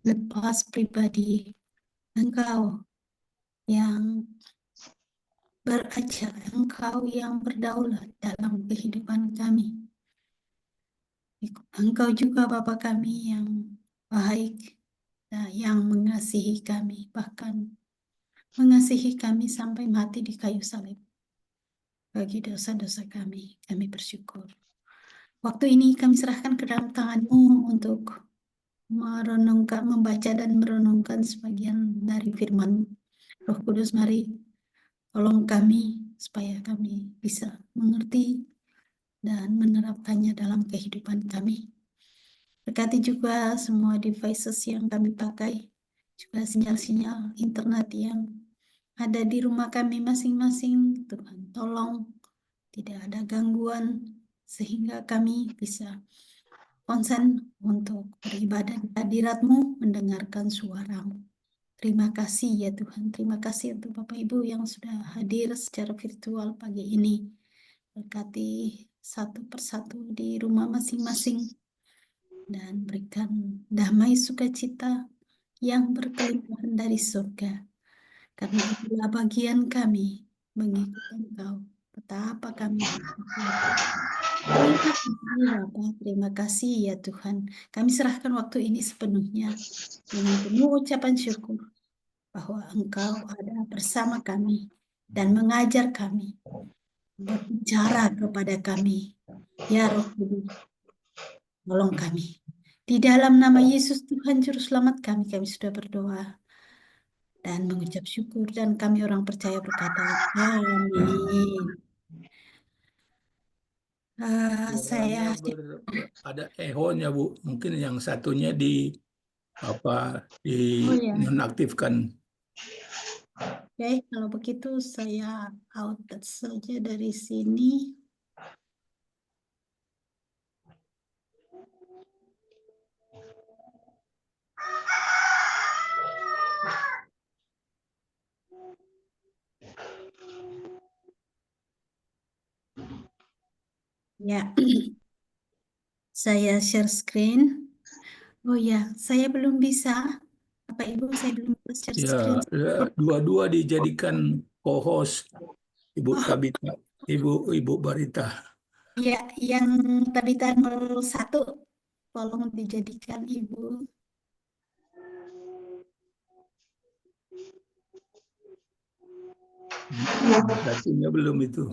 lepas pribadi Engkau yang berajak, Engkau yang berdaulat dalam kehidupan kami. Engkau juga Bapa kami yang baik, yang mengasihi kami, bahkan mengasihi kami sampai mati di kayu salib. Bagi dosa-dosa kami bersyukur. Waktu ini kami serahkan ke dalam tangan-Mu untuk merenungkan, membaca dan merenungkan sebagian dari firman Roh Kudus. Mari tolong kami supaya kami bisa mengerti dan menerapkannya dalam kehidupan kami. Berkati juga semua devices yang kami pakai, juga sinyal-sinyal internet yang ada di rumah kami masing-masing. Tuhan tolong tidak ada gangguan sehingga kami bisa konsen untuk beribadah di hadirat-Mu, mendengarkan suara-Mu. Terima kasih ya Tuhan, terima kasih untuk Bapak Ibu yang sudah hadir secara virtual pagi ini. Berkati satu persatu di rumah masing-masing dan berikan damai sukacita yang berkelimpahan dari surga. Karena itulah bagian kami mengikut Engkau. Betapa kami bersyukur. Terima kasih Bapak, terima kasih ya Tuhan. Kami serahkan waktu ini sepenuhnya dengan penuh ucapan syukur bahwa Engkau ada bersama kami dan mengajar kami, berbicara kepada kami. Ya Roh Kudus, tolong kami. Di dalam nama Yesus Tuhan Juru Selamat kami sudah berdoa dan mengucap syukur, dan kami orang percaya berkata, amin. Saya ada ehonya Bu, mungkin yang satunya di ya. nonaktifkan. Oke, kalau begitu saya out saja dari sini. Ya, saya share screen. Oh ya, saya belum bisa. Bapak Ibu, saya belum bisa share screen. Dua-dua dijadikan co-host, Ibu Oh, Tabita, Ibu Barita. ya, yang Tabita 01, tolong dijadikan Ibu. Satunya belum itu.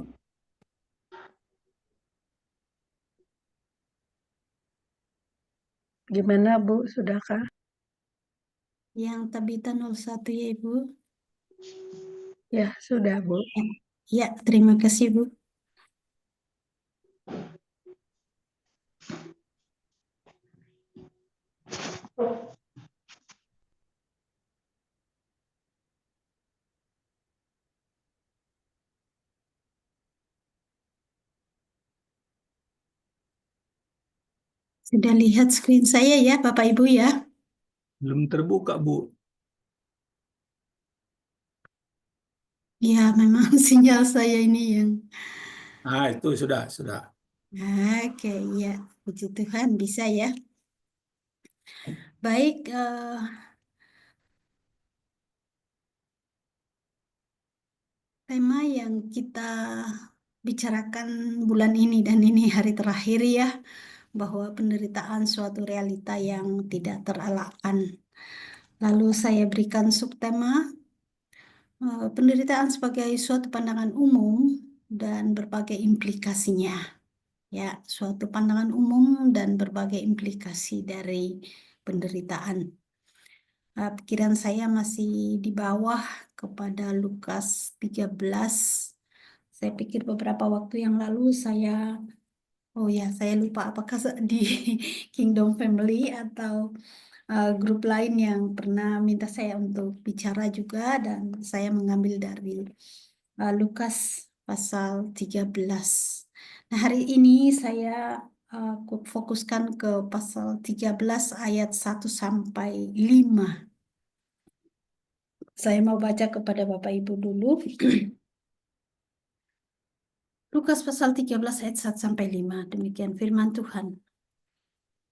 Gimana Bu, sudahkah? Yang Tabita 01 ya Ibu. Ya, sudah Bu. Ya, terima kasih Bu. Sudah lihat screen saya ya Bapak Ibu ya? Belum terbuka Bu. Ya, memang sinyal saya ini yang... Nah, itu sudah. Oke, ya. Puji Tuhan bisa ya. Baik, tema yang kita bicarakan bulan ini dan ini hari terakhir ya, bahwa penderitaan suatu realita yang tidak terelakkan. Lalu saya berikan subtema penderitaan sebagai suatu pandangan umum dan berbagai implikasinya. Ya, suatu pandangan umum dan berbagai implikasi dari penderitaan. Pikiran saya masih di bawah kepada Lukas 13. Saya pikir beberapa waktu yang lalu saya lupa apakah di Kingdom Family atau grup lain yang pernah minta saya untuk bicara juga, dan saya mengambil dari Lukas pasal 13. Nah, hari ini saya fokuskan ke pasal 13 ayat 1 sampai 5. Saya mau baca kepada Bapak Ibu dulu. Lukas pasal 13 ayat 1 sampai 5. Demikian firman Tuhan.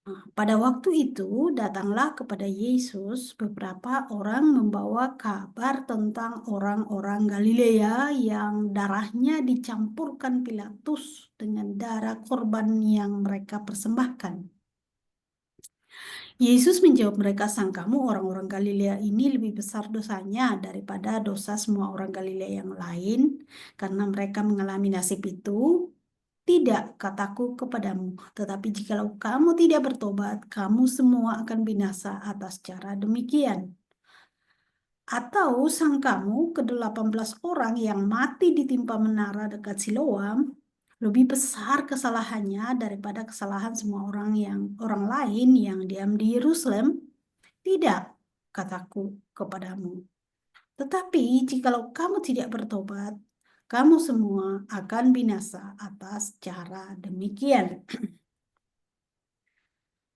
Nah, pada waktu itu datanglah kepada Yesus beberapa orang membawa kabar tentang orang-orang Galilea yang darahnya dicampurkan Pilatus dengan darah korban yang mereka persembahkan. Yesus menjawab mereka, "Sang kamu orang-orang Galilea ini lebih besar dosanya daripada dosa semua orang Galilea yang lain, karena mereka mengalami nasib itu. Tidak, kataku kepadamu, tetapi jikalau kamu tidak bertobat, kamu semua akan binasa atas cara demikian. Atau sang kamu ke-18 orang yang mati ditimpa menara dekat Siloam lebih besar kesalahannya daripada kesalahan semua orang lain yang diam di Yerusalem? Tidak, kataku kepadamu. Tetapi jikalau kamu tidak bertobat, kamu semua akan binasa atas cara demikian."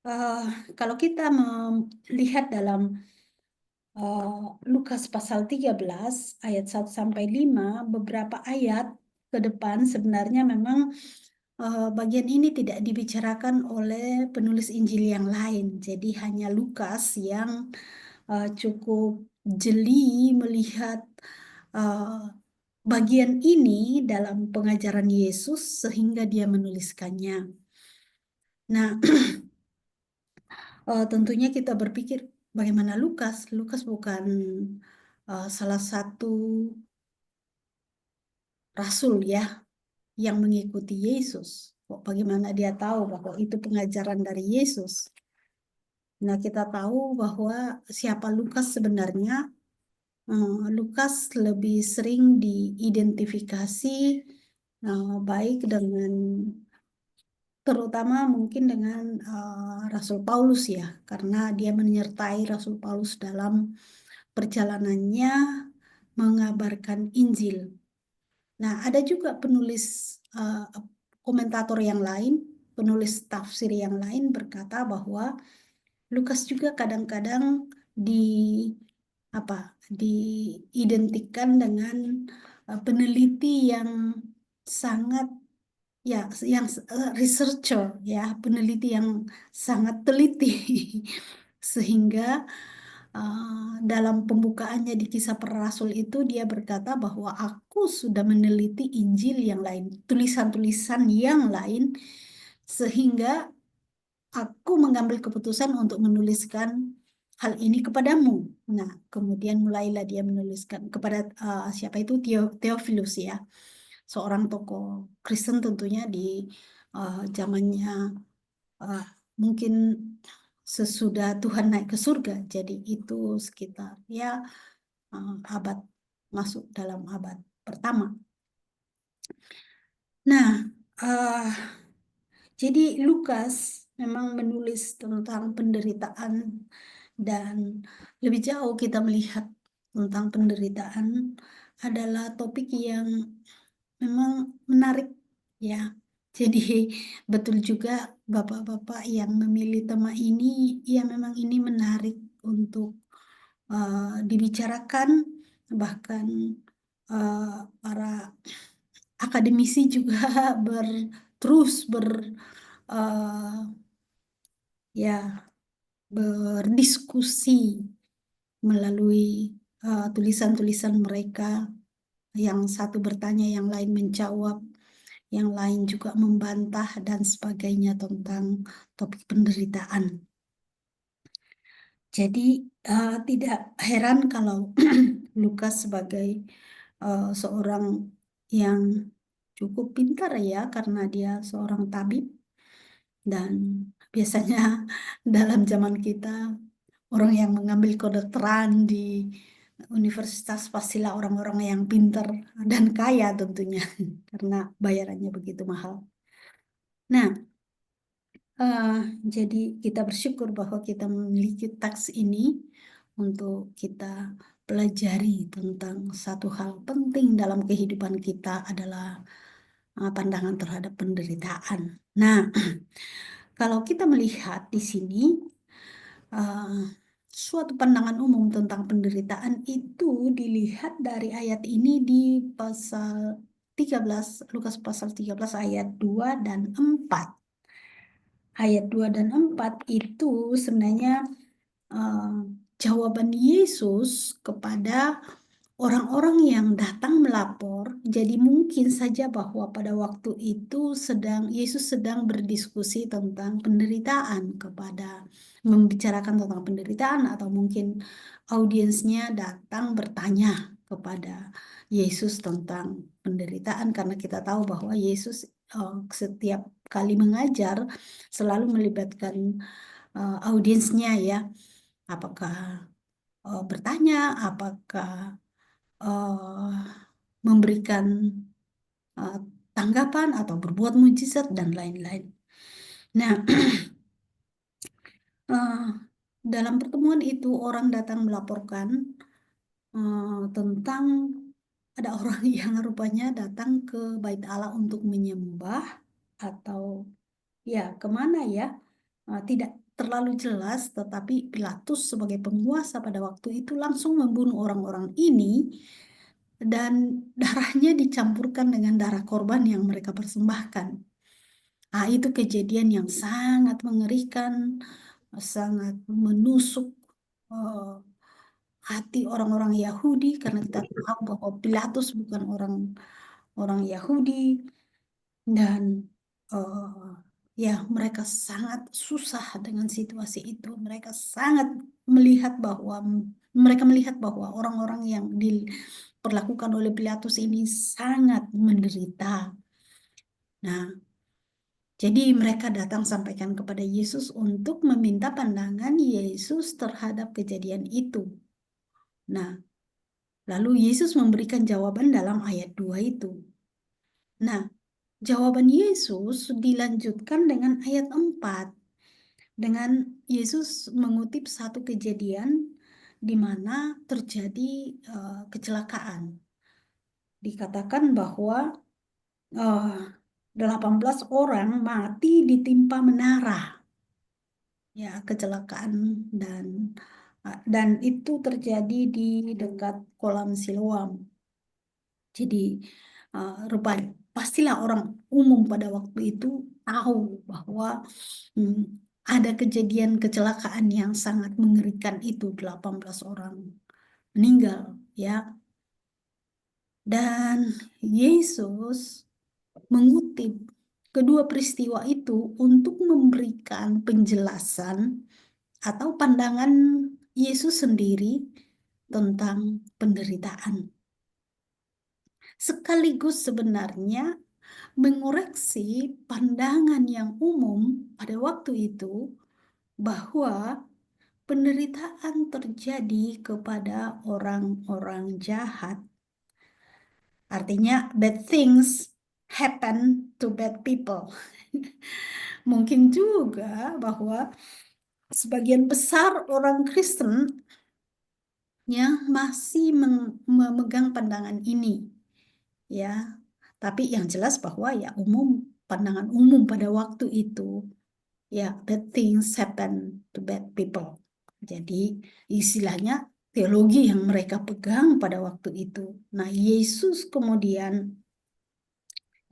Eh, Kalau kita melihat dalam Lukas pasal 13 ayat 1 sampai 5, beberapa ayat ke depan sebenarnya memang bagian ini tidak dibicarakan oleh penulis Injil yang lain. Jadi hanya Lukas yang cukup jeli melihat bagian ini dalam pengajaran Yesus sehingga dia menuliskannya. Nah, tentunya kita berpikir bagaimana Lukas? Lukas bukan salah satu rasul ya yang mengikuti Yesus. Kok bagaimana dia tahu bahwa itu pengajaran dari Yesus? Nah, kita tahu bahwa siapa Lukas sebenarnya. Lukas lebih sering diidentifikasi baik dengan, terutama mungkin dengan Rasul Paulus ya, karena dia menyertai Rasul Paulus dalam perjalanannya mengabarkan Injil. Nah, ada juga penulis komentator yang lain, penulis tafsir yang lain berkata bahwa Lukas juga kadang-kadang diidentikan dengan peneliti yang sangat ya, yang researcher ya, peneliti yang sangat teliti sehingga dalam pembukaannya di Kisah Para Rasul itu dia berkata bahwa aku sudah meneliti Injil yang lain, tulisan-tulisan yang lain, sehingga aku mengambil keputusan untuk menuliskan hal ini kepadamu. Nah, kemudian mulailah dia menuliskan kepada siapa itu, Theophilus ya, seorang tokoh Kristen tentunya di zamannya mungkin sesudah Tuhan naik ke surga. Jadi itu sekitar ya abad, masuk dalam abad pertama. Nah, jadi Lukas memang menulis tentang penderitaan, dan lebih jauh kita melihat tentang penderitaan adalah topik yang memang menarik ya. Jadi betul juga bapak-bapak yang memilih tema ini, ya memang ini menarik untuk dibicarakan, bahkan para akademisi juga terus ya berdiskusi melalui tulisan-tulisan mereka. Yang satu bertanya, yang lain menjawab, yang lain juga membantah dan sebagainya tentang topik penderitaan. Jadi tidak heran kalau Lukas sebagai seorang yang cukup pintar ya, karena dia seorang tabib, dan biasanya dalam zaman kita orang yang mengambil kedokteran di universitas pastilah orang-orang yang pintar dan kaya tentunya karena bayarannya begitu mahal. Nah, jadi kita bersyukur bahwa kita memiliki teks ini untuk kita pelajari tentang satu hal penting dalam kehidupan kita adalah pandangan terhadap penderitaan. Nah, kalau kita melihat di sini suatu pandangan umum tentang penderitaan itu dilihat dari ayat ini di pasal 13, Lukas pasal 13 ayat 2 dan 4. ayat 2 dan 4 itu sebenarnya jawaban Yesus kepada orang-orang yang datang melapor. Jadi mungkin saja bahwa pada waktu itu Yesus sedang berdiskusi tentang penderitaan, membicarakan tentang penderitaan, atau mungkin audiensnya datang bertanya kepada Yesus tentang penderitaan, karena kita tahu bahwa Yesus setiap kali mengajar selalu melibatkan audiensnya, ya. Apakah bertanya, apakah memberikan tanggapan atau berbuat mujizat dan lain-lain. Nah, dalam pertemuan itu orang datang melaporkan tentang ada orang yang rupanya datang ke Bait Allah untuk menyembah, atau ya kemana ya, tidak terlalu jelas, tetapi Pilatus sebagai penguasa pada waktu itu langsung membunuh orang-orang ini, dan darahnya dicampurkan dengan darah korban yang mereka persembahkan. Itu kejadian yang sangat mengerikan, sangat menusuk hati orang-orang Yahudi, karena kita tahu bahwa Pilatus bukan orang Yahudi, dan ya mereka sangat susah dengan situasi itu. Mereka melihat bahwa orang-orang yang diperlakukan oleh Pilatus ini sangat menderita. Nah, jadi mereka datang sampaikan kepada Yesus untuk meminta pandangan Yesus terhadap kejadian itu. Nah, lalu Yesus memberikan jawaban dalam ayat 2 itu. Nah, jawaban Yesus dilanjutkan dengan ayat 4. Dengan Yesus mengutip satu kejadian di mana terjadi kecelakaan. Dikatakan bahwa 18 orang mati ditimpa menara. Ya, kecelakaan, dan itu terjadi di dekat kolam Siloam. Jadi rupanya pastilah orang umum pada waktu itu tahu bahwa ada kejadian kecelakaan yang sangat mengerikan itu, 18 orang meninggal, ya. Dan Yesus mengutip kedua peristiwa itu untuk memberikan penjelasan atau pandangan Yesus sendiri tentang penderitaan. Sekaligus sebenarnya mengoreksi pandangan yang umum pada waktu itu bahwa penderitaan terjadi kepada orang-orang jahat. Artinya bad things happen to bad people. Mungkin juga bahwa sebagian besar orang Kristen yang masih memegang pandangan ini, ya. Tapi yang jelas bahwa ya pandangan umum pada waktu itu, ya, bad things happen to bad people. Jadi istilahnya teologi yang mereka pegang pada waktu itu. Nah, Yesus kemudian,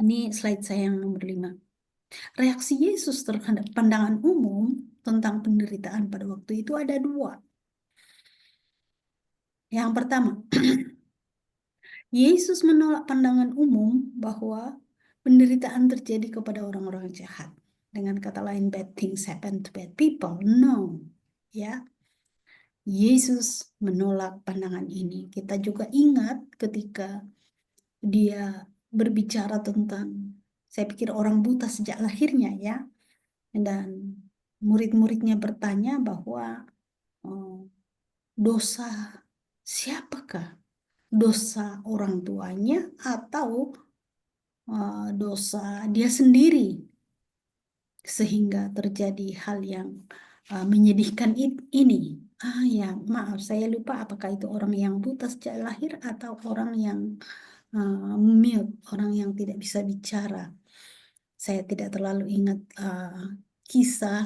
ini slide saya yang nomor 5. Reaksi Yesus terhadap pandangan umum tentang penderitaan pada waktu itu ada 2. Yang pertama, Yesus menolak pandangan umum bahwa penderitaan terjadi kepada orang-orang jahat. Dengan kata lain, bad things happen to bad people. No, ya. Yesus menolak pandangan ini. Kita juga ingat ketika dia berbicara tentang, saya pikir orang buta sejak lahirnya, ya. Dan murid-muridnya bertanya bahwa dosa siapakah? Dosa orang tuanya atau dosa dia sendiri sehingga terjadi hal yang menyedihkan ini. Ya, maaf, saya lupa apakah itu orang yang buta sejak lahir atau orang yang mute, orang yang tidak bisa bicara. Saya tidak terlalu ingat kisah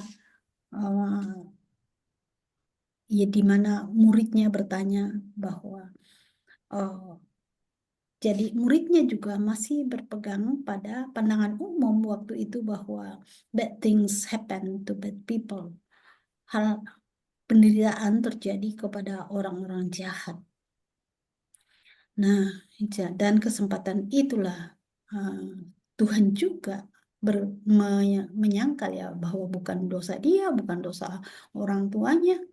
ya di mana muridnya bertanya bahwa Jadi muridnya juga masih berpegang pada pandangan umum waktu itu bahwa bad things happen to bad people. Hal penderitaan terjadi kepada orang-orang jahat. Nah, dan kesempatan itulah Tuhan juga menyangkal ya bahwa bukan dosa dia, bukan dosa orang tuanya,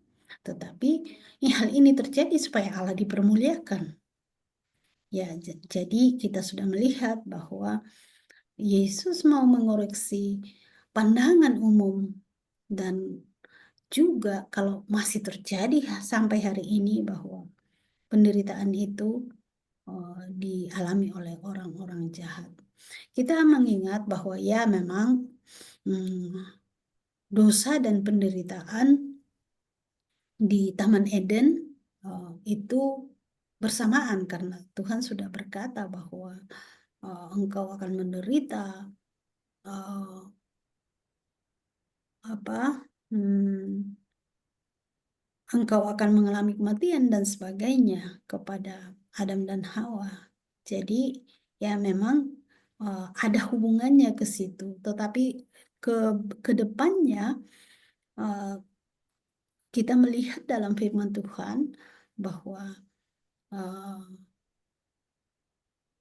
tetapi hal ini terjadi supaya Allah dipermuliakan. Ya, jadi kita sudah melihat bahwa Yesus mau mengoreksi pandangan umum dan juga kalau masih terjadi sampai hari ini bahwa penderitaan itu dialami oleh orang-orang jahat. Kita mengingat bahwa ya memang dosa dan penderitaan di Taman Eden itu bersamaan karena Tuhan sudah berkata bahwa engkau akan menderita engkau akan mengalami kematian dan sebagainya kepada Adam dan Hawa. Jadi ya memang ada hubungannya ke situ, tetapi ke depannya kita melihat dalam firman Tuhan bahwa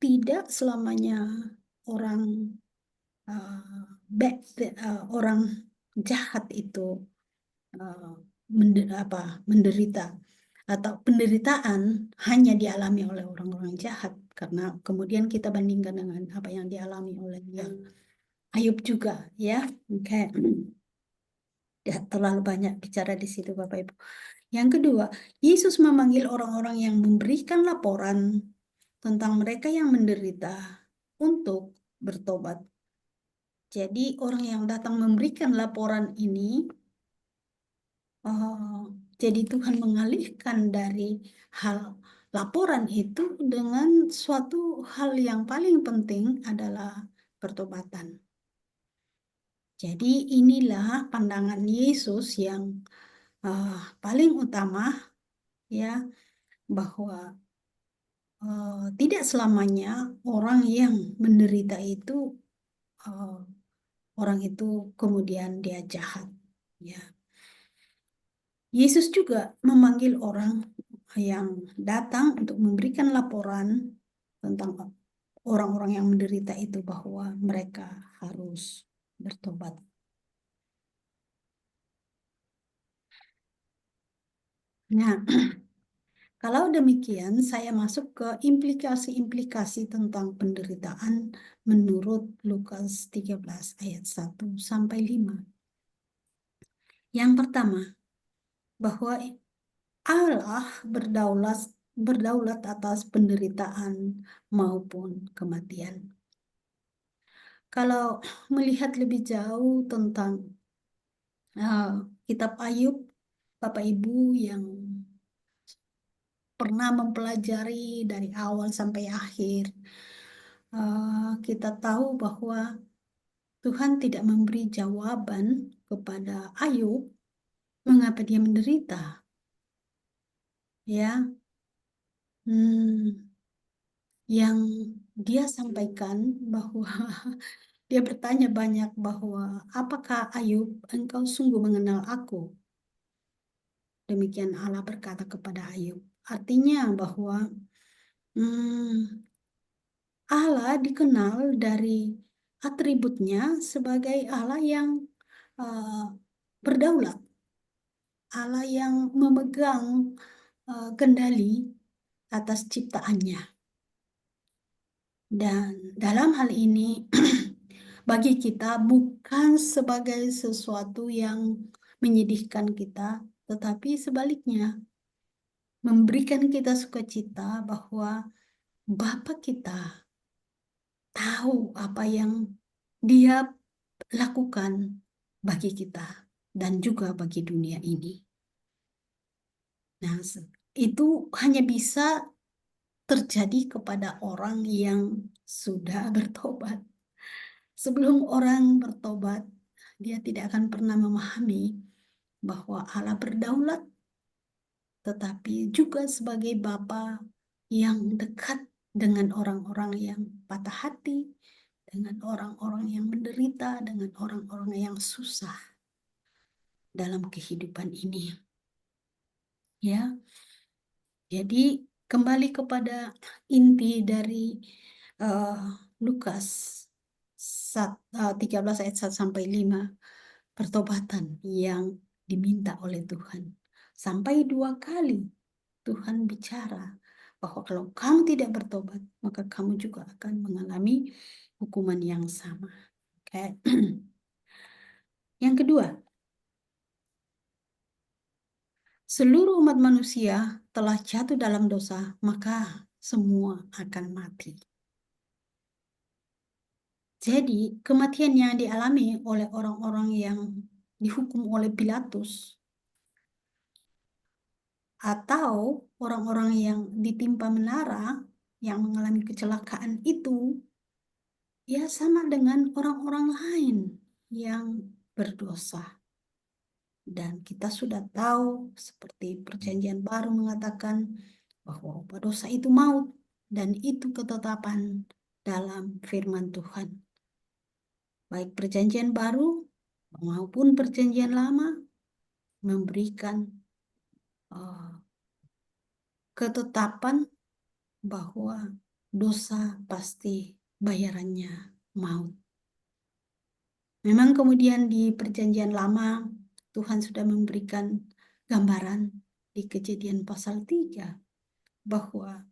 tidak selamanya orang orang jahat itu menderita atau penderitaan hanya dialami oleh orang-orang jahat, karena kemudian kita bandingkan dengan apa yang dialami oleh Ayub juga ya. Oke. Ya, terlalu banyak bicara di situ Bapak Ibu. Yang kedua, Yesus memanggil orang-orang yang memberikan laporan tentang mereka yang menderita untuk bertobat. Jadi orang yang datang memberikan laporan ini, jadi Tuhan mengalihkan dari hal laporan itu dengan suatu hal yang paling penting adalah pertobatan. Jadi inilah pandangan Yesus yang paling utama ya, bahwa tidak selamanya orang yang menderita itu orang itu kemudian dia jahat ya. Yesus juga memanggil orang yang datang untuk memberikan laporan tentang orang-orang yang menderita itu bahwa mereka harus bertobat. Nah, kalau demikian saya masuk ke implikasi-implikasi tentang penderitaan menurut Lukas 13 ayat 1 sampai 5. Yang pertama, bahwa Allah berdaulat atas penderitaan maupun kematian. Kalau melihat lebih jauh tentang kitab Ayub, Bapak Ibu yang pernah mempelajari dari awal sampai akhir, kita tahu bahwa Tuhan tidak memberi jawaban kepada Ayub mengapa dia menderita. Ya, yang dia sampaikan bahwa dia bertanya banyak bahwa apakah Ayub engkau sungguh mengenal aku? Demikian Allah berkata kepada Ayub. Artinya bahwa Allah dikenal dari atributnya sebagai Allah yang berdaulat. Allah yang memegang kendali atas ciptaannya. Dan dalam hal ini bagi kita bukan sebagai sesuatu yang menyedihkan kita, tetapi sebaliknya memberikan kita sukacita bahwa Bapa kita tahu apa yang Dia lakukan bagi kita dan juga bagi dunia ini. Nah, itu hanya bisa terjadi kepada orang yang sudah bertobat. Sebelum orang bertobat, dia tidak akan pernah memahami bahwa Allah berdaulat, tetapi juga sebagai Bapa yang dekat dengan orang-orang yang patah hati, dengan orang-orang yang menderita, dengan orang-orang yang susah dalam kehidupan ini. Ya, jadi kembali kepada inti dari Lukas 13 ayat 1 sampai 5, pertobatan yang diminta oleh Tuhan. Sampai 2 kali Tuhan bicara bahwa kalau kamu tidak bertobat, maka kamu juga akan mengalami hukuman yang sama. Oke. Yang kedua, seluruh umat manusia telah jatuh dalam dosa, maka semua akan mati. Jadi, kematian yang dialami oleh orang-orang yang dihukum oleh Pilatus atau orang-orang yang ditimpa menara yang mengalami kecelakaan itu ya sama dengan orang-orang lain yang berdosa. Dan kita sudah tahu seperti Perjanjian Baru mengatakan bahwa upah dosa itu maut, dan itu ketetapan dalam firman Tuhan. Baik Perjanjian Baru maupun Perjanjian Lama memberikan ketetapan bahwa dosa pasti bayarannya maut. Memang kemudian di Perjanjian Lama Tuhan sudah memberikan gambaran di Kejadian pasal 3 bahwa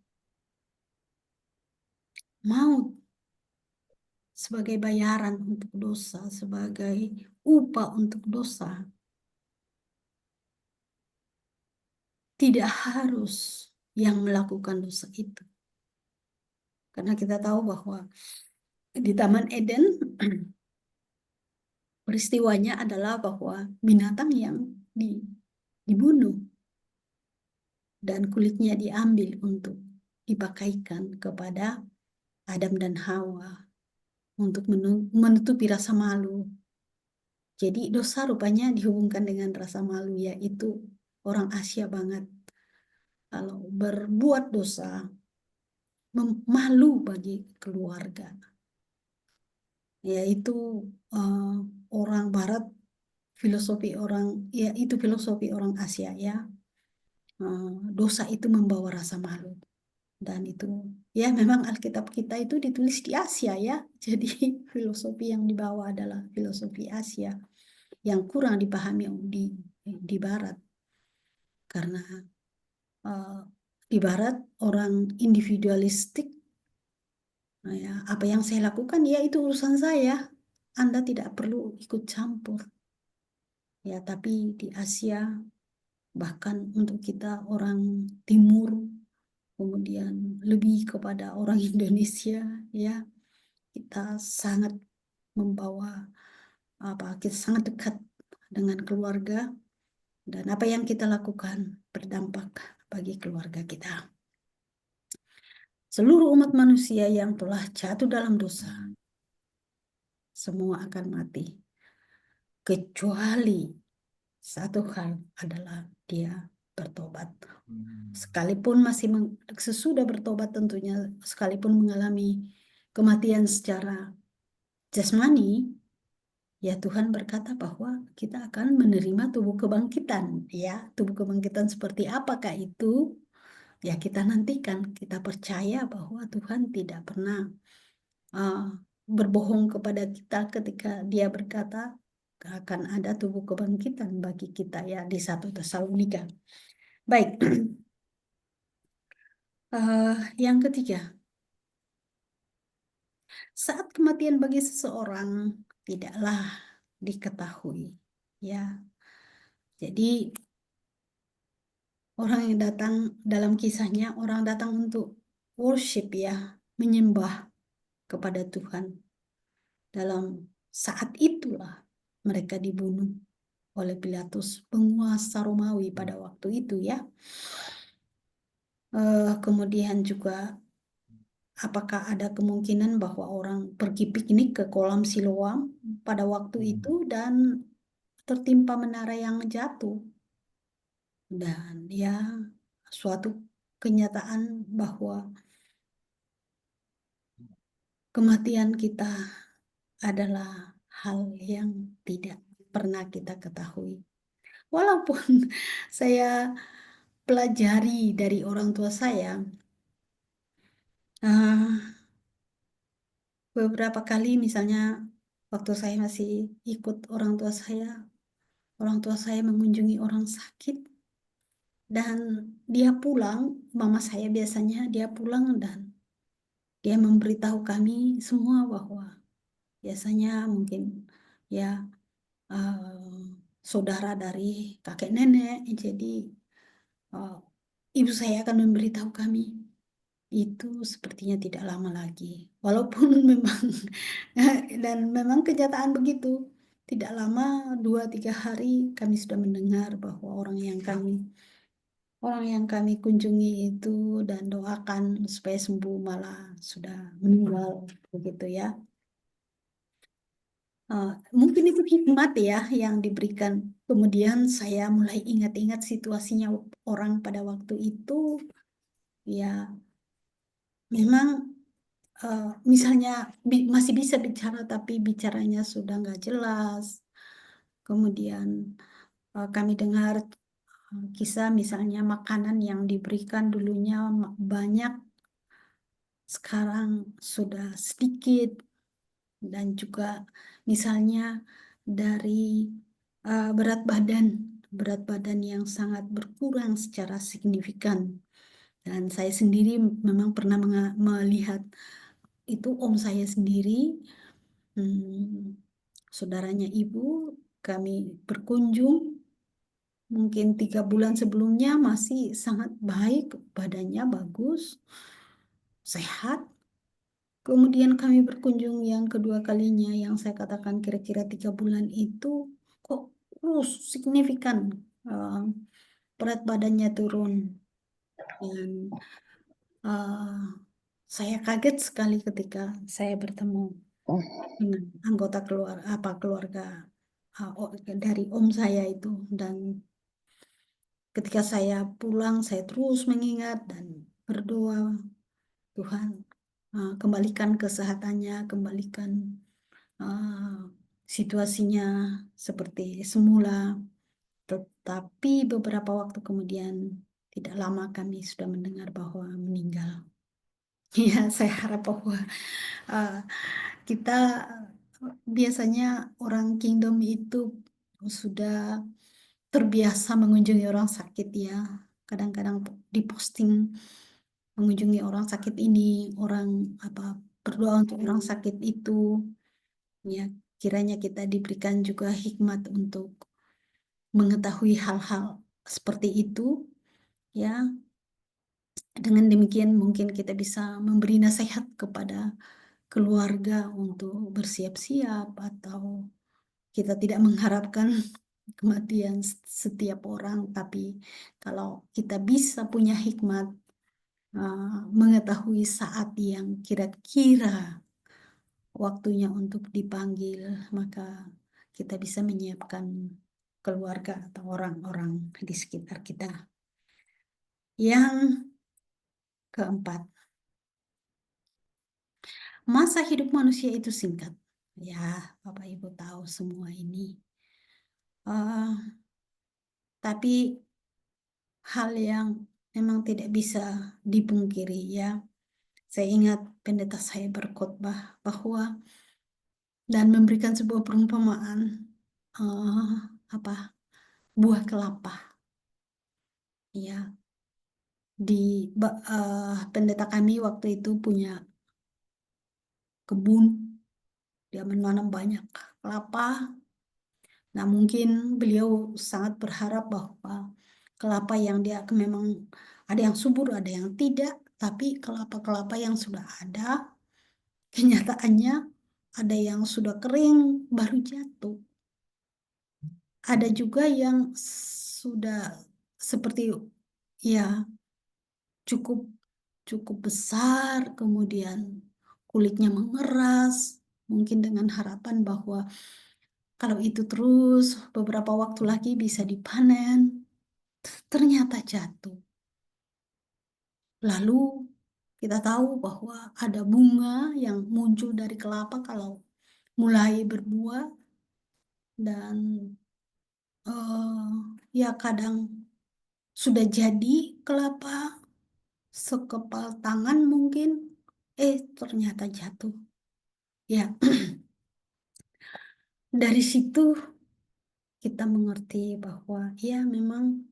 maut sebagai bayaran untuk dosa, sebagai upah untuk dosa, tidak harus yang melakukan dosa itu. Karena kita tahu bahwa di Taman Eden peristiwanya adalah bahwa binatang yang dibunuh dan kulitnya diambil untuk dipakaikan kepada Adam dan Hawa untuk menutupi rasa malu. Jadi dosa rupanya dihubungkan dengan rasa malu, yaitu orang Asia banget. Kalau berbuat dosa, malu bagi keluarga. Yaitu orang Barat, filosofi orang Asia ya. Dosa itu membawa rasa malu. Dan itu ya memang Alkitab kita itu ditulis di Asia ya. Jadi filosofi yang dibawa adalah filosofi Asia yang kurang dipahami di Barat. Karena di Barat orang individualistik. Nah, ya, apa yang saya lakukan ya itu urusan saya. Anda tidak perlu ikut campur. Ya, tapi di Asia bahkan untuk kita orang Timur, kemudian lebih kepada orang Indonesia ya, kita sangat membawa kita sangat dekat dengan keluarga, dan apa yang kita lakukan berdampak bagi keluarga kita. Seluruh umat manusia yang telah jatuh dalam dosa, semua akan mati. Kecuali satu hal adalah dia bertobat. Sekalipun sesudah bertobat tentunya, sekalipun mengalami kematian secara jasmani, ya Tuhan berkata bahwa kita akan menerima tubuh kebangkitan. Ya, tubuh kebangkitan seperti apakah itu? Ya kita nantikan, kita percaya bahwa Tuhan tidak pernah berbohong kepada kita ketika Dia berkata akan ada tubuh kebangkitan bagi kita ya di 1 Tesalonika. Baik, yang ketiga, saat kematian bagi seseorang tidaklah diketahui, ya. Jadi orang yang datang dalam kisahnya, orang datang untuk worship ya, menyembah kepada Tuhan. Dalam saat itulah mereka dibunuh oleh Pilatus, penguasa Romawi pada waktu itu ya. Kemudian juga apakah ada kemungkinan bahwa orang pergi piknik ke kolam Siloam pada waktu itu dan tertimpa menara yang jatuh. Dan ya suatu kenyataan bahwa kematian kita adalah hal yang tidak pernah kita ketahui. Walaupun saya pelajari dari orang tua saya, eee, beberapa kali misalnya waktu saya masih ikut orang tua saya mengunjungi orang sakit dan dia pulang, mama saya biasanya dia pulang dan dia memberitahu kami semua bahwa biasanya mungkin ya, saudara dari kakek nenek, jadi, eee, ibu saya akan memberitahu kami, "Itu sepertinya tidak lama lagi." Walaupun memang dan memang kenyataan begitu, tidak lama 2 3 hari kami sudah mendengar bahwa orang yang kami kunjungi itu dan doakan supaya sembuh malah sudah meninggal, begitu ya. Mungkin itu hikmat ya yang diberikan. Kemudian saya mulai ingat-ingat situasinya orang pada waktu itu, ya memang, misalnya masih bisa bicara tapi bicaranya sudah nggak jelas. Kemudian, kami dengar, kisah misalnya makanan yang diberikan dulunya banyak, sekarang sudah sedikit. Dan juga misalnya dari, berat badan yang sangat berkurang secara signifikan. Dan saya sendiri memang pernah melihat itu om saya sendiri, mmm, saudaranya ibu, kami berkunjung, mungkin 3 bulan sebelumnya masih sangat baik, badannya bagus, sehat. Kemudian kami berkunjung yang kedua kalinya yang saya katakan kira-kira 3 bulan itu, kok signifikan, eee, berat badannya turun dan, eee, saya kaget sekali ketika saya bertemu dengan anggota keluarga, dari om saya itu dan ketika saya pulang saya terus mengingat dan berdoa, "Tuhan, kembalikan kesehatannya, kembalikan situasinya seperti semula." Tetapi beberapa waktu kemudian, tidak lama kami sudah mendengar bahwa meninggal. Ya, saya harap bahwa, eee, kita, biasanya orang kingdom itu sudah terbiasa mengunjungi orang sakit ya. Kadang-kadang di-posting mengunjungi orang sakit ini, berdoa untuk orang sakit itu. Ya, kiranya kita diberikan juga hikmat untuk mengetahui hal-hal seperti itu, ya. Dengan demikian mungkin kita bisa memberi nasihat kepada keluarga untuk bersiap-siap atau kita tidak mengharapkan kematian setiap orang, tapi kalau kita bisa punya hikmat, mengetahui saat yang kira-kira waktunya untuk dipanggil, maka kita bisa menyiapkan keluarga atau orang-orang di sekitar kita. Yang keempat, masa hidup manusia itu singkat. Ya, Bapak Ibu tahu semua ini. Tapi hal yang memang tidak bisa dipungkiri ya. Saya ingat pendeta saya berkhotbah bahwa dan memberikan sebuah perumpamaan, eee, apa, buah kelapa, ya. Pendeta kami waktu itu punya kebun, dia menanam banyak kelapa. Nah, mungkin beliau sangat berharap bahwa kelapa yang dia memang ada yang subur, ada yang tidak, tapi kelapa-kelapa yang sudah ada, kenyataannya ada yang sudah kering baru jatuh. Ada juga yang sudah seperti ya cukup cukup besar, kemudian kulitnya mengeras, mungkin dengan harapan bahwa kalau itu terus beberapa waktu lagi bisa dipanen, ternyata jatuh. Lalu Kita tahu bahwa ada bunga yang muncul dari kelapa kalau mulai berbuah dan ya kadang sudah jadi kelapa sekepal tangan mungkin, ternyata jatuh. Ya, dari situ kita mengerti bahwa ya memang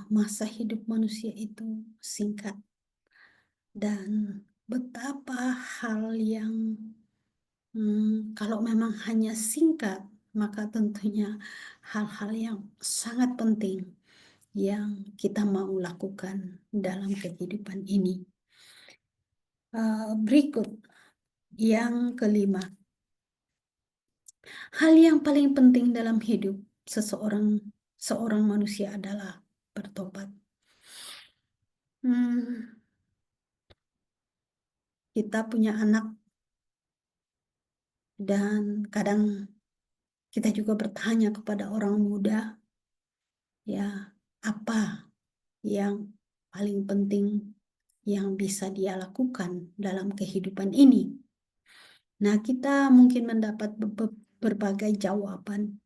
masa hidup manusia itu singkat dan betapa hal yang kalau memang hanya singkat, maka tentunya hal-hal yang sangat penting yang kita mau lakukan dalam kehidupan ini. Berikut yang kelima, hal yang paling penting dalam hidup seorang manusia adalah bertobat. Kita punya anak dan kadang kita juga bertanya kepada orang muda, ya, apa yang paling penting yang bisa dia lakukan dalam kehidupan ini. Nah, kita mungkin mendapat berbagai jawaban.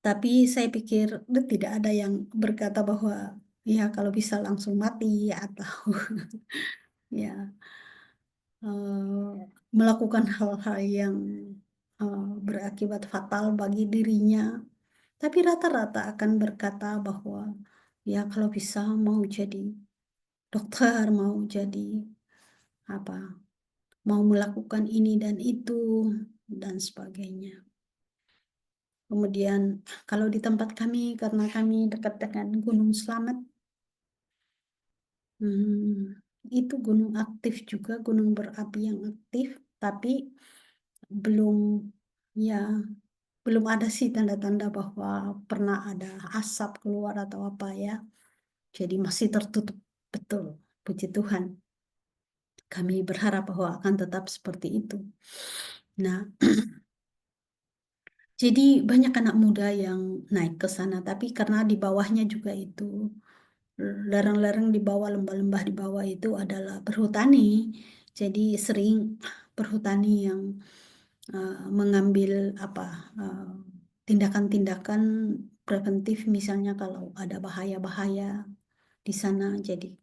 Tapi saya pikir tidak ada yang berkata bahwa ya kalau bisa langsung mati atau ya melakukan hal-hal yang berakibat fatal bagi dirinya. Tapi rata-rata akan berkata bahwa ya kalau bisa mau jadi dokter, mau jadi apa, mau melakukan ini dan itu dan sebagainya. Kemudian kalau di tempat kami, karena kami dekat dengan Gunung Slamet, itu gunung aktif juga, gunung berapi yang aktif, tapi belum ya belum ada sih tanda-tanda bahwa pernah ada asap keluar atau apa ya. Jadi masih tertutup betul, puji Tuhan. Kami berharap bahwa akan tetap seperti itu. Nah, jadi banyak anak muda yang naik ke sana, tapi karena di bawahnya juga itu lereng-lereng di bawah, lembah-lembah di bawah itu adalah berhutani. Jadi sering berhutani yang mengambil tindakan-tindakan preventif, misalnya kalau ada bahaya-bahaya di sana, jadi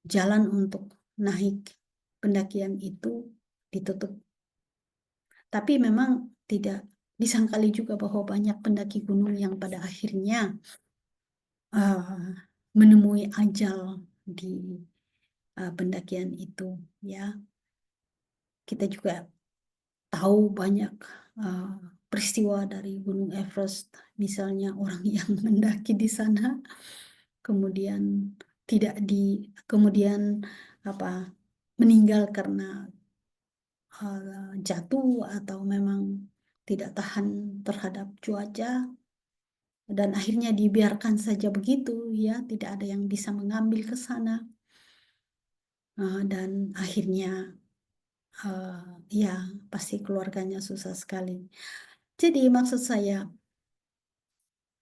jalan untuk naik pendakian itu ditutup. Tapi memang tidak disangkali juga bahwa banyak pendaki gunung yang pada akhirnya menemui ajal di pendakian itu, ya. Kita juga tahu banyak peristiwa dari Gunung Everest, misalnya orang yang mendaki di sana, kemudian kemudian meninggal karena jatuh atau memang tidak tahan terhadap cuaca dan akhirnya dibiarkan saja begitu, ya, tidak ada yang bisa mengambil ke sana dan akhirnya ya pasti keluarganya susah sekali. Jadi maksud saya,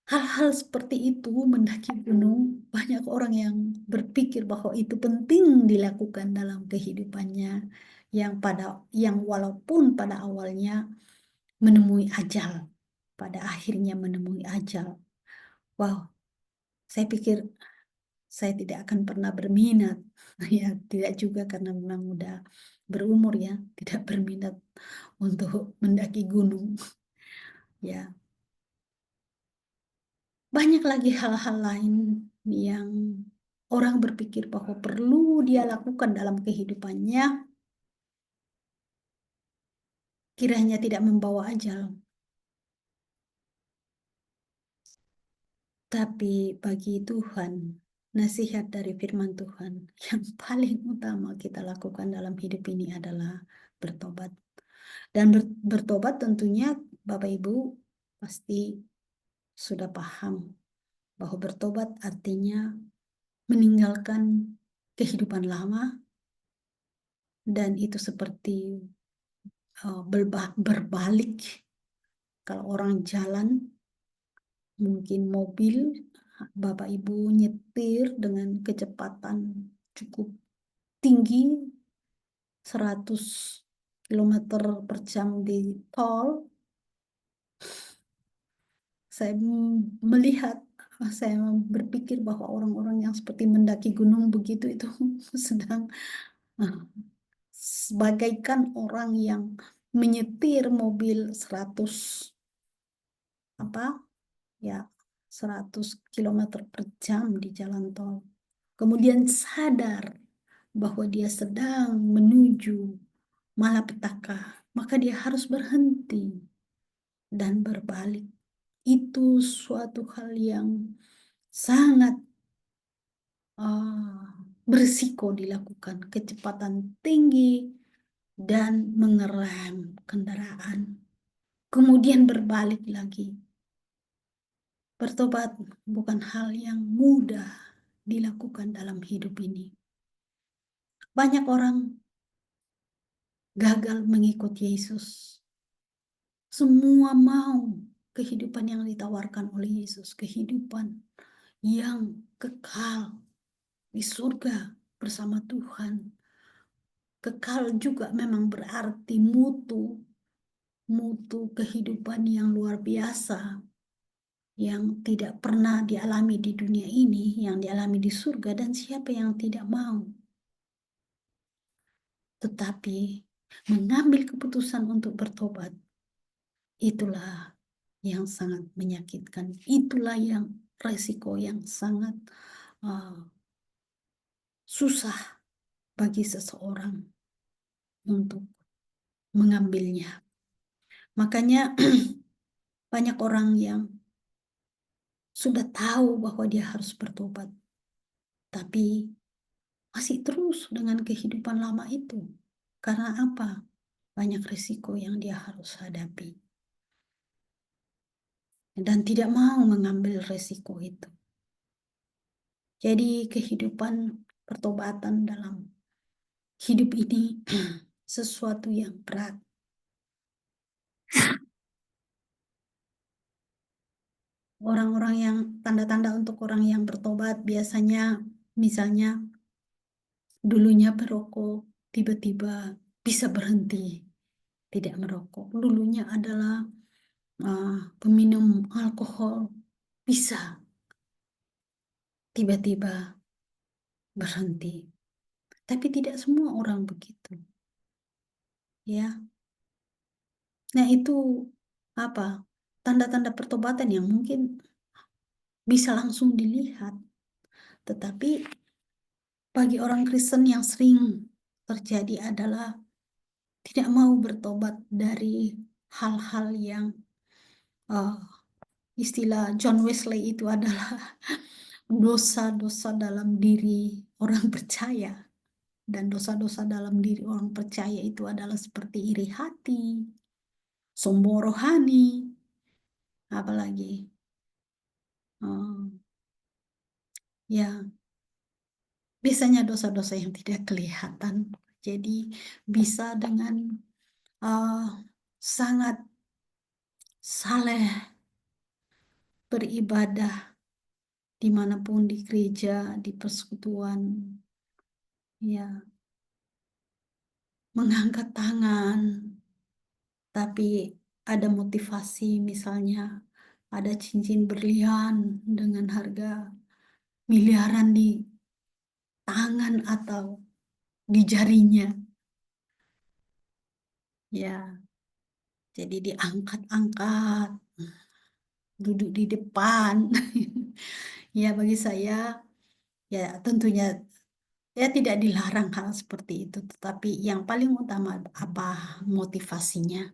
hal-hal seperti itu, mendaki gunung, banyak orang yang berpikir bahwa itu penting dilakukan dalam kehidupannya, yang walaupun pada awalnya menemui ajal, pada akhirnya menemui ajal. Wow, saya pikir saya tidak akan pernah berminat, ya tidak juga karena memang udah berumur ya, tidak berminat untuk mendaki gunung, ya. Banyak lagi hal-hal lain yang orang berpikir bahwa perlu dia lakukan dalam kehidupannya, kiranya tidak membawa ajal. Tapi bagi Tuhan, nasihat dari firman Tuhan yang paling utama kita lakukan dalam hidup ini adalah bertobat. Dan bertobat tentunya Bapak Ibu pasti sudah paham bahwa bertobat artinya meninggalkan kehidupan lama, dan itu seperti berbalik. Kalau orang jalan, mungkin mobil Bapak Ibu nyetir dengan kecepatan cukup tinggi 100 km per jam di tol, saya melihat, saya berpikir bahwa orang-orang yang seperti mendaki gunung begitu itu sedang sebagaikan orang yang menyetir mobil 100 km per jam di jalan tol. Kemudian sadar bahwa dia sedang menuju malapetaka, maka dia harus berhenti dan berbalik. Itu suatu hal yang sangat berisiko dilakukan, kecepatan tinggi dan mengerem kendaraan. Kemudian berbalik lagi. Bertobat bukan hal yang mudah dilakukan dalam hidup ini. Banyak orang gagal mengikut Yesus. Semua mau kehidupan yang ditawarkan oleh Yesus, kehidupan yang kekal di surga bersama Tuhan. Kekal juga memang berarti mutu kehidupan yang luar biasa, yang tidak pernah dialami di dunia ini, yang dialami di surga, dan siapa yang tidak mau. Tetapi mengambil keputusan untuk bertobat, itulah yang sangat menyakitkan. Itulah yang resiko yang sangat susah bagi seseorang untuk mengambilnya. Makanya banyak orang yang sudah tahu bahwa dia harus bertobat, tapi masih terus dengan kehidupan lama itu. Karena apa? Banyak risiko yang dia harus hadapi. Dan tidak mau mengambil risiko itu. Jadi kehidupan pertobatan dalam hidup ini sesuatu yang berat. Orang-orang yang tanda-tanda untuk orang yang bertobat biasanya misalnya dulunya perokok, tiba-tiba bisa berhenti tidak merokok. Dulunya adalah peminum alkohol, bisa tiba-tiba berhenti. Tapi tidak semua orang begitu. Ya. Nah, itu apa? Tanda-tanda pertobatan yang mungkin bisa langsung dilihat. Tetapi bagi orang Kristen yang sering terjadi adalah tidak mau bertobat dari hal-hal yang istilah John Wesley itu adalah dosa-dosa dalam diri orang percaya. Dan dosa-dosa dalam diri orang percaya itu adalah seperti iri hati, sombong rohani, apalagi ya biasanya dosa-dosa yang tidak kelihatan. Jadi bisa dengan sangat saleh beribadah dimanapun, di gereja, di persekutuan, ya mengangkat tangan, tapi ada motivasi, misalnya ada cincin berlian dengan harga miliaran di tangan atau di jarinya. Ya, jadi diangkat-angkat, duduk di depan. Ya, bagi saya, ya tentunya ya tidak dilarang hal seperti itu, tetapi yang paling utama apa motivasinya.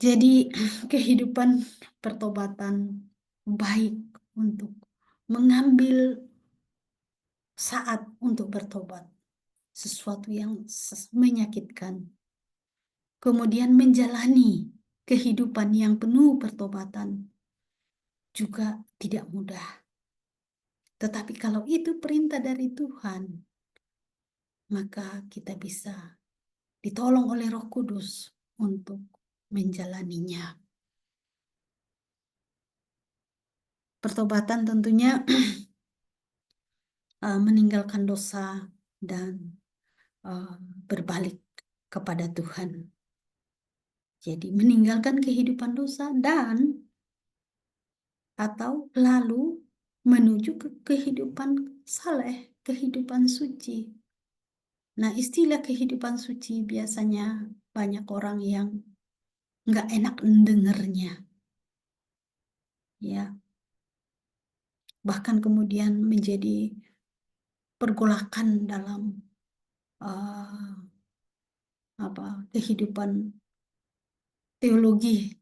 Jadi kehidupan pertobatan baik untuk mengambil saat untuk bertobat, sesuatu yang menyakitkan. Kemudian menjalani kehidupan yang penuh pertobatan juga tidak mudah. Tetapi kalau itu perintah dari Tuhan, maka kita bisa ditolong oleh Roh Kudus untuk menjalaninya. Pertobatan tentunya meninggalkan dosa dan berbalik kepada Tuhan. Jadi meninggalkan kehidupan dosa dan atau lalu menuju ke kehidupan saleh, kehidupan suci. Nah, istilah kehidupan suci biasanya banyak orang yang nggak enak dengernya, ya. Bahkan kemudian menjadi pergolakan dalam kehidupan teologi,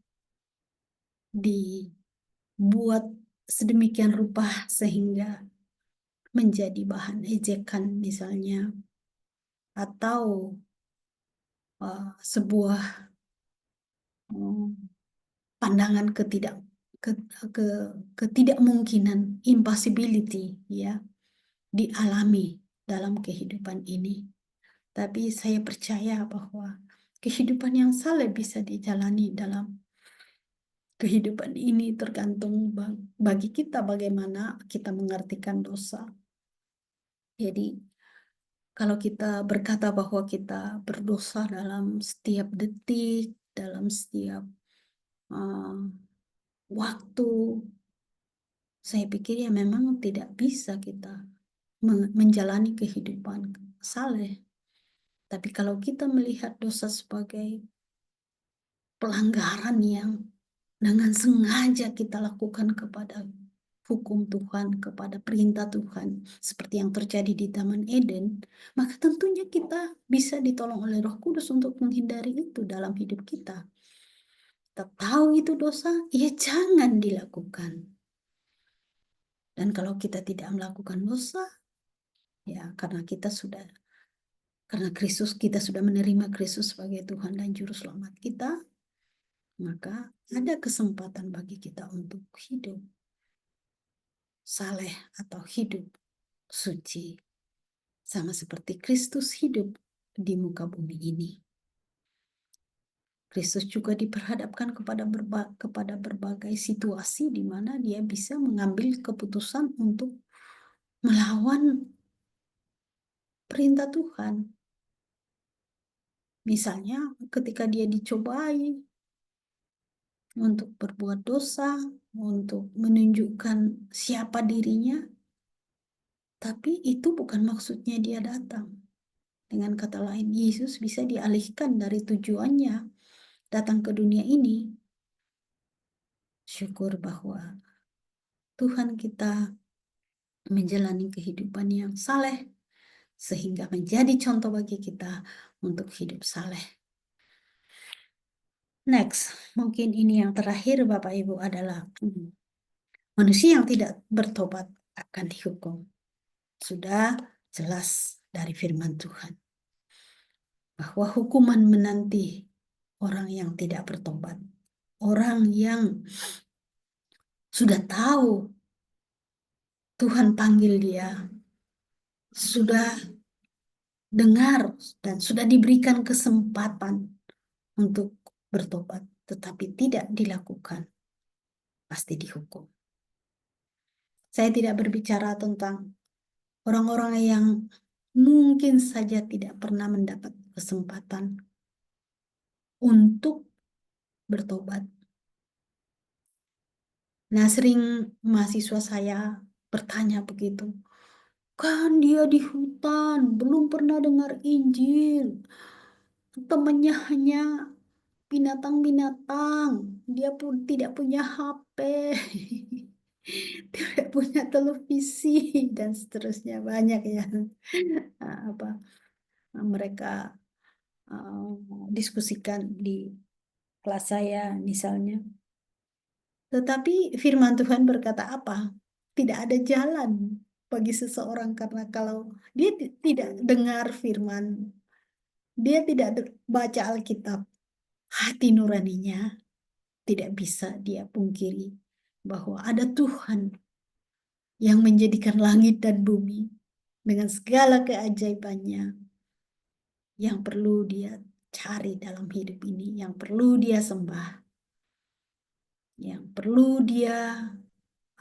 dibuat sedemikian rupa sehingga menjadi bahan ejekan misalnya, atau sebuah pandangan ketidakmungkinan, impossibility, ya, dialami dalam kehidupan ini. Tapi saya percaya bahwa kehidupan yang saleh bisa dijalani dalam kehidupan ini, tergantung bagi kita bagaimana kita mengartikan dosa. Jadi kalau kita berkata bahwa kita berdosa dalam setiap detik, dalam setiap waktu, saya pikir ya memang tidak bisa kita menjalani kehidupan saleh. Tapi kalau kita melihat dosa sebagai pelanggaran yang dengan sengaja kita lakukan kepada hukum Tuhan, kepada perintah Tuhan, seperti yang terjadi di Taman Eden, maka tentunya kita bisa ditolong oleh Roh Kudus untuk menghindari itu dalam hidup kita. Kita tahu itu dosa, ya jangan dilakukan. Dan kalau kita tidak melakukan dosa, ya karena kita sudah menerima Kristus sebagai Tuhan dan Juru Selamat kita, maka ada kesempatan bagi kita untuk hidup saleh atau hidup suci, sama seperti Kristus hidup di muka bumi ini. Kristus juga diperhadapkan kepada berbagai situasi di mana dia bisa mengambil keputusan untuk melawan perintah Tuhan. Misalnya ketika dia dicobai untuk berbuat dosa, untuk menunjukkan siapa dirinya, tapi itu bukan maksudnya dia datang. Dengan kata lain, Yesus bisa dialihkan dari tujuannya datang ke dunia ini. Syukur bahwa Tuhan kita menjalani kehidupan yang saleh, sehingga menjadi contoh bagi kita untuk hidup saleh. Next, mungkin ini yang terakhir Bapak Ibu adalah manusia yang tidak bertobat akan dihukum. Sudah jelas dari firman Tuhan bahwa hukuman menanti orang yang tidak bertobat. Orang yang sudah tahu Tuhan panggil dia, sudah dengar dan sudah diberikan kesempatan untuk bertobat, tetapi tidak dilakukan, pasti dihukum. Saya tidak berbicara tentang orang-orang yang mungkin saja tidak pernah mendapat kesempatan untuk bertobat. Nah, sering mahasiswa saya bertanya begitu, kan dia di hutan, belum pernah dengar Injil, temannya hanya binatang-binatang, dia pun tidak punya HP, tidak punya televisi, dan seterusnya. Banyak ya mereka diskusikan di kelas saya misalnya. Tetapi firman Tuhan berkata apa? Tidak ada jalan bagi seseorang, karena kalau dia tidak dengar firman, dia tidak baca Alkitab, hati nuraninya tidak bisa dia pungkiri bahwa ada Tuhan yang menjadikan langit dan bumi dengan segala keajaibannya, yang perlu dia cari dalam hidup ini, yang perlu dia sembah, yang perlu dia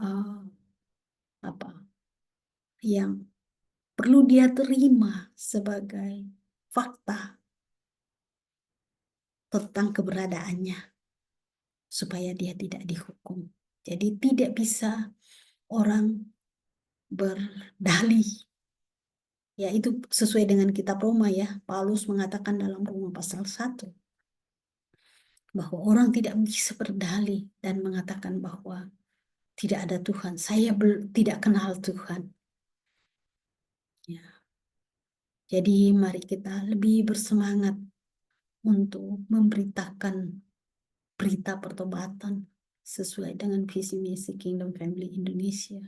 uh, apa yang perlu dia terima sebagai fakta tentang keberadaannya supaya dia tidak dihukum. Jadi tidak bisa orang berdalih. Ya, itu sesuai dengan kitab Roma ya. Paulus mengatakan dalam Roma pasal 1 bahwa orang tidak bisa berdalih dan mengatakan bahwa tidak ada Tuhan. Saya tidak kenal Tuhan. Ya. Jadi mari kita lebih bersemangat untuk memberitakan berita pertobatan sesuai dengan visi misi Kingdom Family Indonesia.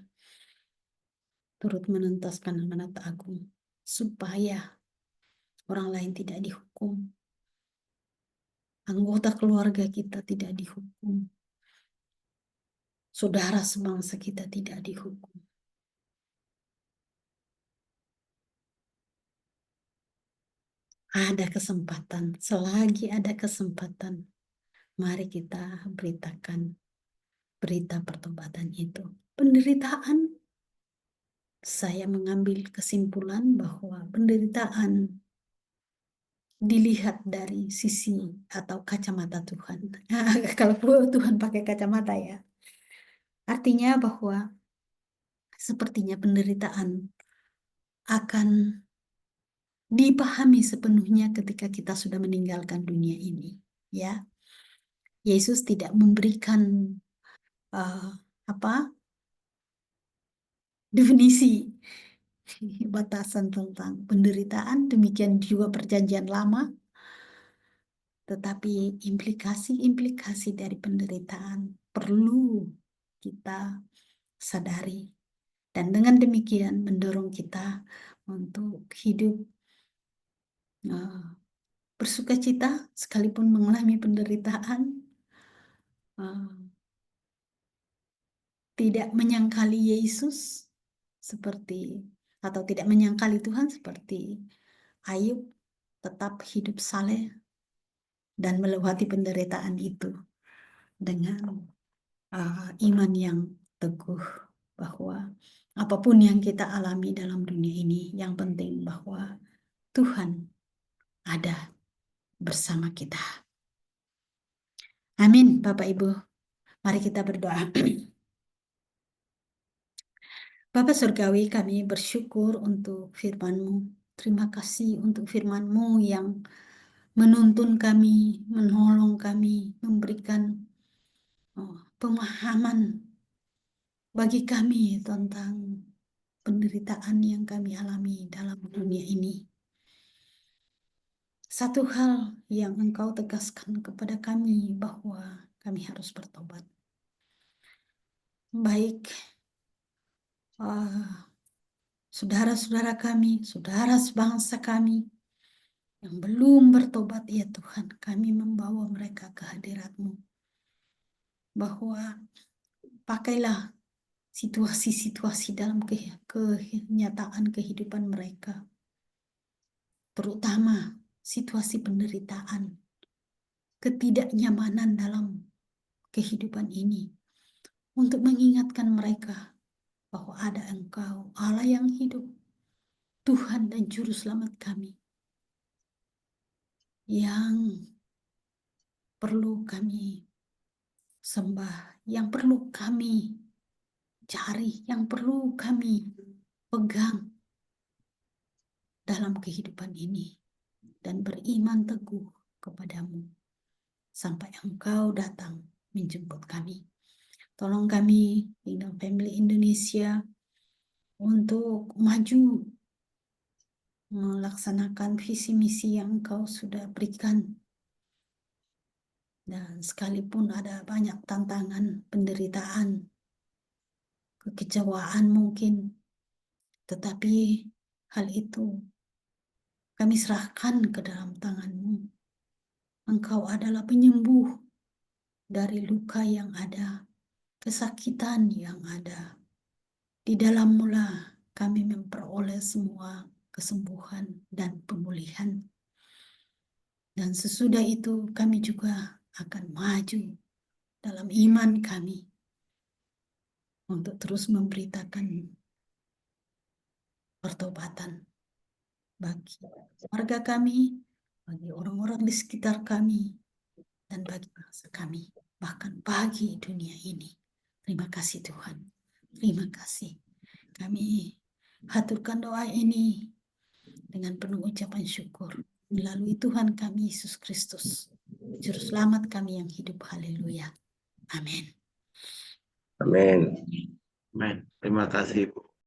Turut menuntaskan amanat agung supaya orang lain tidak dihukum. Anggota keluarga kita tidak dihukum. Saudara sebangsa kita tidak dihukum. Ada kesempatan, selagi ada kesempatan, mari kita beritakan berita pertobatan itu. Penderitaan, saya mengambil kesimpulan bahwa penderitaan dilihat dari sisi atau kacamata Tuhan. Kalau Tuhan pakai kacamata ya. Artinya bahwa sepertinya penderitaan akan dipahami sepenuhnya ketika kita sudah meninggalkan dunia ini. Ya, Yesus tidak memberikan definisi batasan tentang penderitaan, demikian juga perjanjian lama, tetapi implikasi-implikasi dari penderitaan perlu kita sadari. Dan dengan demikian mendorong kita untuk hidup bersukacita sekalipun mengalami penderitaan, tidak menyangkali Yesus seperti atau tidak menyangkali Tuhan seperti Ayub, tetap hidup saleh dan melewati penderitaan itu dengan iman yang teguh bahwa apapun yang kita alami dalam dunia ini, yang penting bahwa Tuhan ada bersama kita. Amin, Bapak Ibu. Mari kita berdoa. Bapa Surgawi, kami bersyukur untuk firman-Mu. Terima kasih untuk firman-Mu yang menuntun kami, menolong kami, memberikan pemahaman bagi kami tentang penderitaan yang kami alami dalam dunia ini. Satu hal yang Engkau tegaskan kepada kami bahwa kami harus bertobat. Baik saudara-saudara kami, saudara sebangsa kami yang belum bertobat, ya Tuhan, kami membawa mereka ke hadirat-Mu. Bahwa pakailah situasi-situasi dalam kenyataan kehidupan mereka. Terutama situasi penderitaan, ketidaknyamanan dalam kehidupan ini. Untuk mengingatkan mereka bahwa ada Engkau, Allah yang hidup, Tuhan dan Juru Selamat kami, yang perlu kami sembah, yang perlu kami cari, yang perlu kami pegang dalam kehidupan ini, dan beriman teguh kepadamu sampai Engkau datang menjemput kami. Tolong kami, Kingdom Family Indonesia, untuk maju melaksanakan visi misi yang Engkau sudah berikan. Dan sekalipun ada banyak tantangan, penderitaan, kekecewaan mungkin, tetapi hal itu kami serahkan ke dalam tangan-Mu. Engkau adalah penyembuh dari luka yang ada, kesakitan yang ada. Di dalam-Mu lah kami memperoleh semua kesembuhan dan pemulihan. Dan sesudah itu kami juga akan maju dalam iman kami. untuk terus memberitakan pertobatan bagi warga kami, bagi orang-orang di sekitar kami, dan bagi bangsa kami, bahkan bagi dunia ini. Terima kasih Tuhan. Terima kasih. Kami haturkan doa ini dengan penuh ucapan syukur melalui Tuhan kami Yesus Kristus, Juru Selamat kami yang hidup. Haleluya. Amin. Amin. Amin. Terima kasih, Bu.